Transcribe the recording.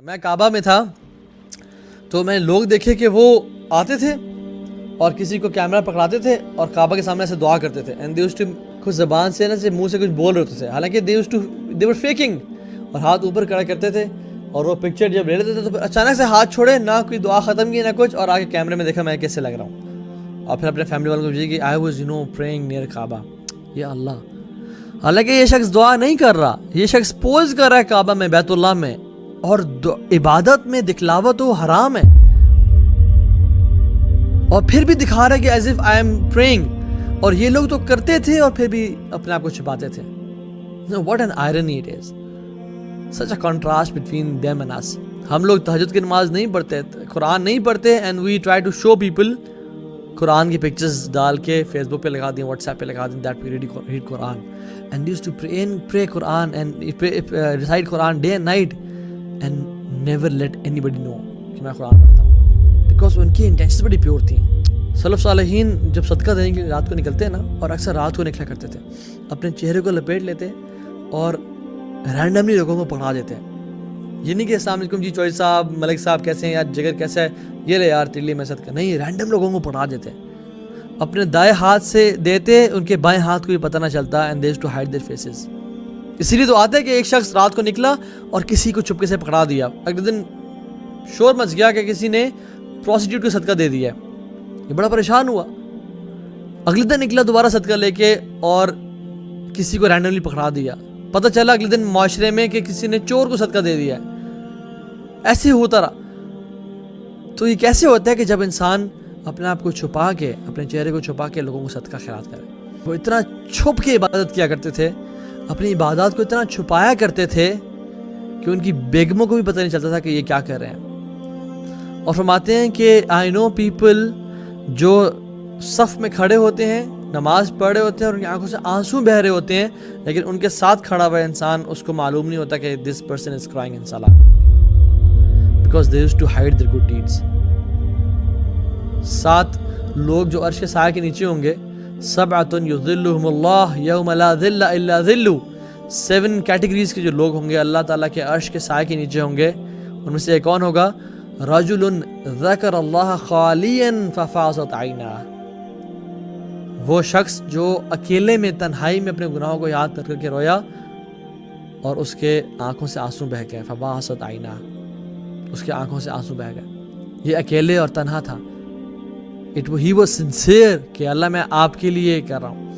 میں کعبہ میں تھا تو میں نے لوگ دیکھے کہ وہ آتے تھے اور کسی کو کیمرہ پکڑاتے تھے اور کعبہ کے سامنے ایسے دعا کرتے تھے اینڈ دے یوزڈ ٹو کچھ زبان سے سے منہ سے کچھ بول رہے ہوتے تھے، حالانکہ دے ور فیکنگ، اور ہاتھ اوپر کھڑا کرتے تھے اور وہ پکچر جب لے لیتے تھے تو پھر اچانک سے ہاتھ چھوڑے، نہ کوئی دعا ختم کی نہ کچھ، اور آگے کیمرے میں دیکھا میں کیسے لگ رہا ہوں، اور پھر اپنے فیملی والوں کو بھیجی کہ آئی واز پریئنگ نیئر کعبہ. یا اللہ، حالانکہ یہ شخص دعا نہیں کر رہا، یہ شخص پوز کر رہا ہے کعبہ میں، بیت اللہ میں، اور عبادت میں دکھلاوا تو حرام ہے، اور پھر بھی دکھا رہا ہے کہ as if I am praying, اور یہ لوگ تو کرتے تھے اور پھر بھی اپنے آپ کو چھپاتے تھے. What an irony it is, such a contrast between them and us. ہم لوگ تہجد کی نماز نہیں پڑھتے، قرآن نہیں پڑھتے، and we try to show people Quran کی پکچرز ڈال کے فیس بک پہ لگا دیں، واٹس ایپ پہ لگا دیں that we read Quran and use to pray Quran and recite Quran day and night and never let anybody know کہ میں قرآن پڑھتا ہوں، بیکاز ان کی انٹینشنز بڑی پیور تھیں. سلف صالحین جب صدقہ دینے کے لیے رات کو نکلتے ہیں نا، اور اکثر رات کو نکلا کرتے تھے، اپنے چہرے کو لپیٹ لیتے اور رینڈملی لوگوں کو پکڑا دیتے ہیں. یہ نہیں کہ السلام علیکم جی چوہی صاحب، ملک صاحب کیسے ہیں، یار جگر کیسا ہے، یہ لے یار تیلی میں صدقہ، نہیں، رینڈم لوگوں کو پکڑا دیتے، اپنے دائیں ہاتھ سے دیتے، ان کے بائیں ہاتھ کو بھی پتہ نہ چلتا، and they used to hide their faces. اسی لیے تو آتا ہے کہ ایک شخص رات کو نکلا اور کسی کو چپکے سے پکڑا دیا، اگلے دن شور مچ گیا کہ کسی نے پروسٹیٹیوٹ کو صدقہ دے دیا، یہ بڑا پریشان ہوا. اگلے دن نکلا دوبارہ صدقہ لے کے اور کسی کو رینڈملی پکڑا دیا، پتہ چلا اگلے دن معاشرے میں کہ کسی نے چور کو صدقہ دے دیا ہے. ایسے ہوتا رہا. تو یہ کیسے ہوتا ہے کہ جب انسان اپنے آپ کو چھپا کے، اپنے چہرے کو چھپا کے لوگوں کو صدقہ خیرات کرے. وہ اتنا چھپ کے عبادت کیا کرتے تھے، اپنی عبادات کو اتنا چھپایا کرتے تھے کہ ان کی بیگموں کو بھی پتہ نہیں چلتا تھا کہ یہ کیا کر رہے ہیں. اور فرماتے ہیں کہ آئی نو پیپل جو صف میں کھڑے ہوتے ہیں، نماز پڑھ رہے ہوتے ہیں اور ان کی آنکھوں سے آنسو بہہ رہے ہوتے ہیں، لیکن ان کے ساتھ کھڑا ہوا انسان، اس کو معلوم نہیں ہوتا کہ this person is crying in صلاح، because they used to hide their good deeds. 7 لوگ جو عرش کے سائے کے نیچے ہوں گے، سبعۃ یظلھم اللہ یوم لا ظل الا ظلہ، 7 کیٹیگریز کے جو لوگ ہوں گے اللہ تعالیٰ کے عرش کے سائے کے نیچے ہوں گے. ان میں سے ایک کون ہوگا؟ رجل ذکر اللہ خالیا ففاضت عیناہ، وہ شخص جو اکیلے میں تنہائی میں اپنے گناہوں کو یاد کر کے رویا اور اس کے آنکھوں سے آنسو بہہ گئے. ففاضت عیناہ، اس کے آنکھوں سے آنسو بہہ گئے. یہ اکیلے اور تنہا تھا. He was sincere کہ اللہ میں آپ کے لیے کر رہا ہوں.